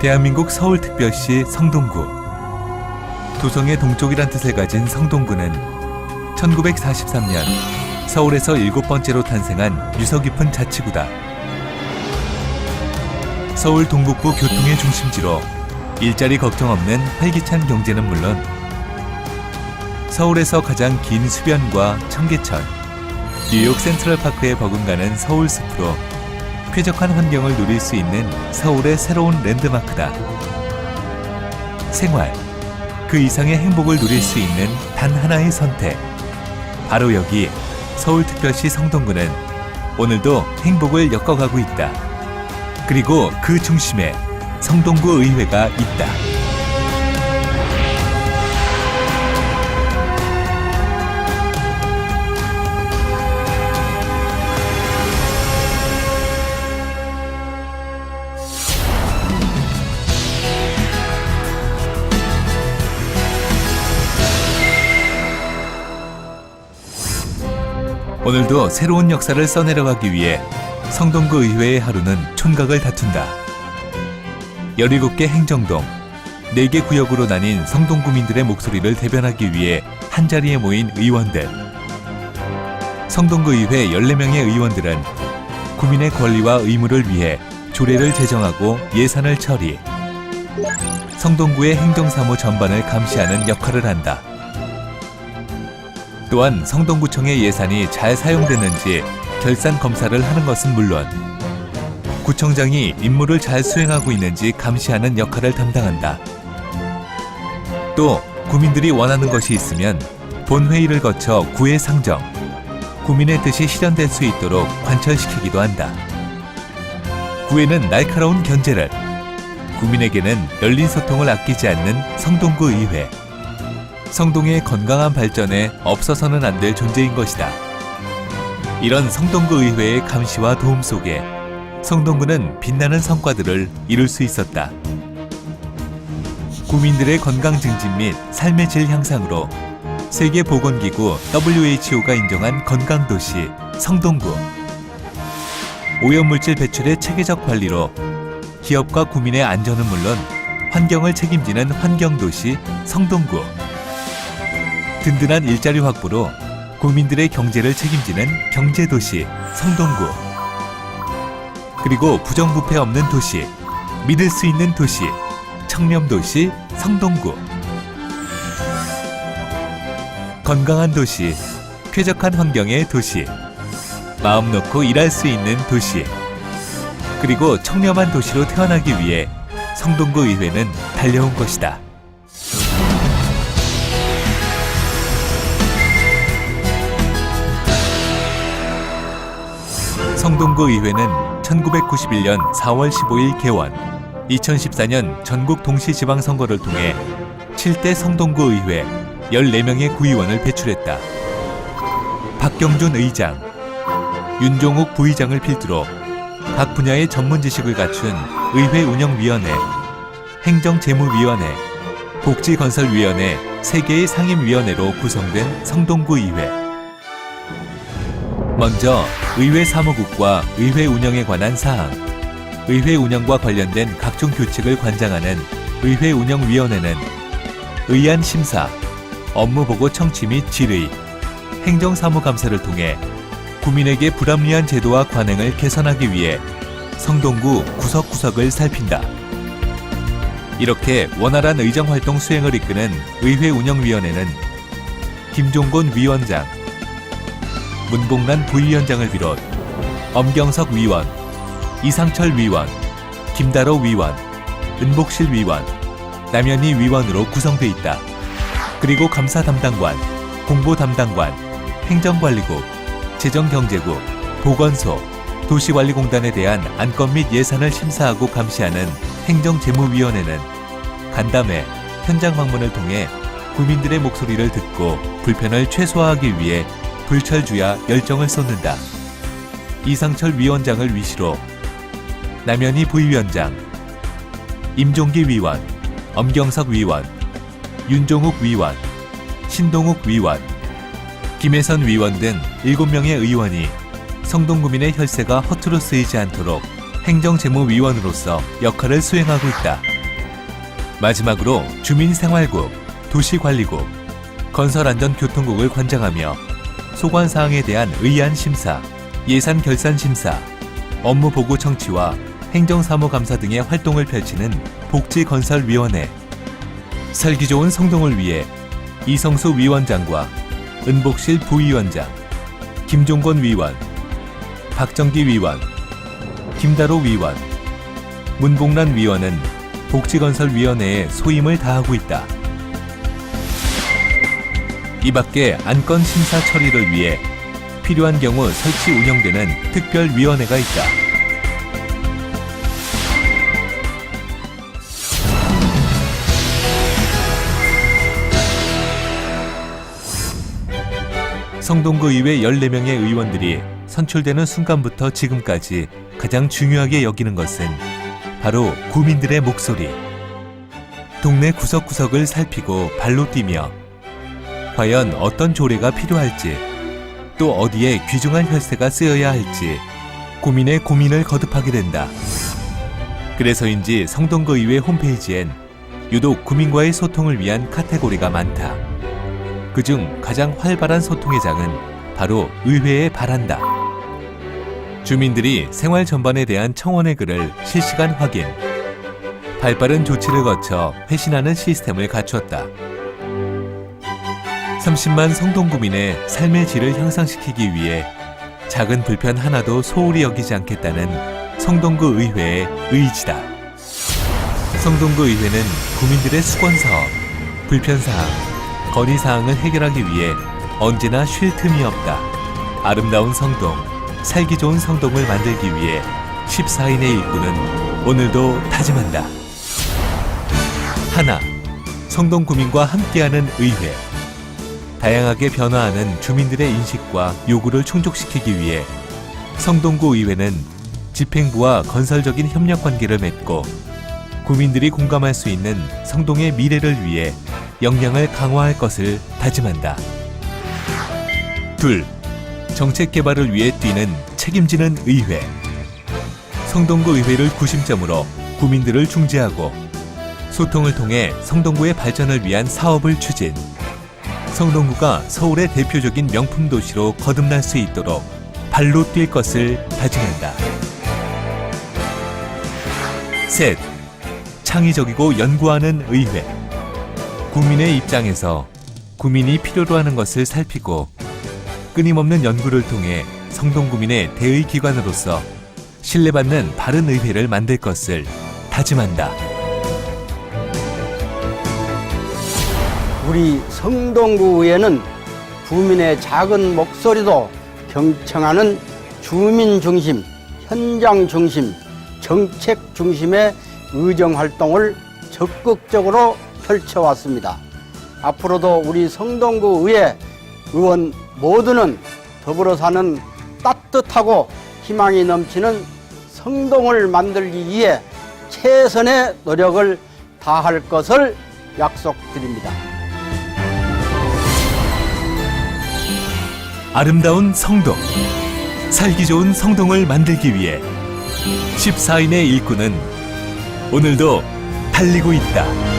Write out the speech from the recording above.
대한민국 서울특별시 성동구. 도성의 동쪽이란 뜻을 가진 성동구는 1943년 서울에서 7번째로 탄생한 유서 깊은 자치구다. 서울 동북부 교통의 중심지로 일자리 걱정 없는 활기찬 경제는 물론 서울에서 가장 긴 수변과 청계천, 뉴욕 센트럴파크에 버금가는 서울숲으로 쾌적한 환경을 누릴 수 있는 서울의 새로운 랜드마크다. 생활, 그 이상의 행복을 누릴 수 있는 단 하나의 선택. 바로 여기 서울특별시 성동구는 오늘도 행복을 엮어가고 있다. 그리고 그 중심에 성동구 의회가 있다. 오늘도 새로운 역사를 써내려가기 위해 성동구 의회의 하루는 촌각을 다툰다. 17개 행정동, 4개 구역으로 나뉜 성동구민들의 목소리를 대변하기 위해 한자리에 모인 의원들. 성동구 의회 14명의 의원들은 구민의 권리와 의무를 위해 조례를 제정하고 예산을 처리, 성동구의 행정사무 전반을 감시하는 역할을 한다. 또한 성동구청의 예산이 잘 사용됐는지 결산 검사를 하는 것은 물론 구청장이 임무를 잘 수행하고 있는지 감시하는 역할을 담당한다. 또 구민들이 원하는 것이 있으면 본회의를 거쳐 구의 상정, 구민의 뜻이 실현될 수 있도록 관철시키기도 한다. 구에는 날카로운 견제를, 구민에게는 열린 소통을 아끼지 않는 성동구 의회. 성동의 건강한 발전에 없어서는 안 될 존재인 것이다. 이런 성동구 의회의 감시와 도움 속에 성동구는 빛나는 성과들을 이룰 수 있었다. 구민들의 건강 증진 및 삶의 질 향상으로 세계보건기구 WHO가 인정한 건강도시 성동구. 오염물질 배출의 체계적 관리로 기업과 구민의 안전은 물론 환경을 책임지는 환경도시 성동구. 든든한 일자리 확보로 국민들의 경제를 책임지는 경제도시 성동구. 그리고 부정부패 없는 도시, 믿을 수 있는 도시, 청렴도시 성동구. 건강한 도시, 쾌적한 환경의 도시, 마음 놓고 일할 수 있는 도시, 그리고 청렴한 도시로 태어나기 위해 성동구 의회는 달려온 것이다. 성동구 의회는 1991년 4월 15일 개원, 2014년 전국 동시지방선거를 통해 7대 성동구 의회 14명의 구의원을 배출했다. 박경준 의장, 윤종욱 부의장을 필두로 각 분야의 전문 지식을 갖춘 의회운영위원회, 행정재무위원회, 복지건설위원회 3개의 상임위원회로 구성된 성동구 의회. 먼저 의회 사무국과 의회 운영에 관한 사항, 의회 운영과 관련된 각종 규칙을 관장하는 의회운영위원회는 의안 심사, 업무보고 청취 및 질의, 행정사무감사를 통해 구민에게 불합리한 제도와 관행을 개선하기 위해 성동구 구석구석을 살핀다. 이렇게 원활한 의정활동 수행을 이끄는 의회운영위원회는 김종곤 위원장, 문봉란 부위원장을 비롯 엄경석 위원, 이상철 위원, 김다로 위원, 은복실 위원, 남현희 위원으로 구성돼 있다. 그리고 감사 담당관, 공보 담당관, 행정관리국, 재정경제국, 보건소, 도시관리공단에 대한 안건 및 예산을 심사하고 감시하는 행정재무위원회는 간담회, 현장 방문을 통해 구민들의 목소리를 듣고 불편을 최소화하기 위해 불철주야 열정을 쏟는다. 이상철 위원장을 위시로 남현희 부위원장, 임종기 위원, 엄경석 위원, 윤종욱 위원, 신동욱 위원, 김혜선 위원 등 7명의 의원이 성동구민의 혈세가 허투루 쓰이지 않도록 행정재무위원으로서 역할을 수행하고 있다. 마지막으로 주민생활국, 도시관리국, 건설안전교통국을 관장하며 소관사항에 대한 의안 심사, 예산 결산 심사, 업무 보고 청취와 행정사무감사 등의 활동을 펼치는 복지건설위원회, 살기 좋은 성동을 위해 이성수 위원장과 은복실 부위원장, 김종건 위원, 박정기 위원, 김다로 위원, 문봉란 위원은 복지건설위원회에 소임을 다하고 있다. 이 밖에 안건 심사 처리를 위해 필요한 경우 설치 운영되는 특별위원회가 있다. 성동구 의회 14명의 의원들이 선출되는 순간부터 지금까지 가장 중요하게 여기는 것은 바로 구민들의 목소리. 동네 구석구석을 살피고 발로 뛰며 과연 어떤 조례가 필요할지, 또 어디에 귀중한 혈세가 쓰여야 할지 고민에 고민을 거듭하게 된다. 그래서인지 성동구 의회 홈페이지엔 유독 구민과의 소통을 위한 카테고리가 많다. 그중 가장 활발한 소통의 장은 바로 의회에 바란다. 주민들이 생활 전반에 대한 청원의 글을 실시간 확인, 발빠른 조치를 거쳐 회신하는 시스템을 갖추었다. 30만 성동구민의 삶의 질을 향상시키기 위해 작은 불편 하나도 소홀히 여기지 않겠다는 성동구 의회의 의지다. 성동구 의회는 구민들의 수건사업, 불편사항, 건의사항을 해결하기 위해 언제나 쉴 틈이 없다. 아름다운 성동, 살기 좋은 성동을 만들기 위해 14인의 일꾼은 오늘도 다짐한다. 하나, 성동구민과 함께하는 의회. 다양하게 변화하는 주민들의 인식과 요구를 충족시키기 위해 성동구 의회는 집행부와 건설적인 협력 관계를 맺고 구민들이 공감할 수 있는 성동의 미래를 위해 역량을 강화할 것을 다짐한다. 둘, 정책 개발을 위해 뛰는 책임지는 의회. 성동구 의회를 구심점으로 구민들을 중재하고 소통을 통해 성동구의 발전을 위한 사업을 추진. 성동구가 서울의 대표적인 명품 도시로 거듭날 수 있도록 발로 뛸 것을 다짐한다. 셋, 창의적이고 연구하는 의회. 국민의 입장에서 구민이 필요로 하는 것을 살피고 끊임없는 연구를 통해 성동구민의 대의 기관으로서 신뢰받는 바른 의회를 만들 것을 다짐한다. 우리 성동구 의회는 구민의 작은 목소리도 경청하는 주민 중심, 현장 중심, 정책 중심의 의정 활동을 적극적으로 펼쳐왔습니다. 앞으로도 우리 성동구 의회 의원 모두는 더불어 사는 따뜻하고 희망이 넘치는 성동을 만들기 위해 최선의 노력을 다할 것을 약속드립니다. 아름다운 성동, 살기 좋은 성동을 만들기 위해 14인의 일꾼은 오늘도 달리고 있다.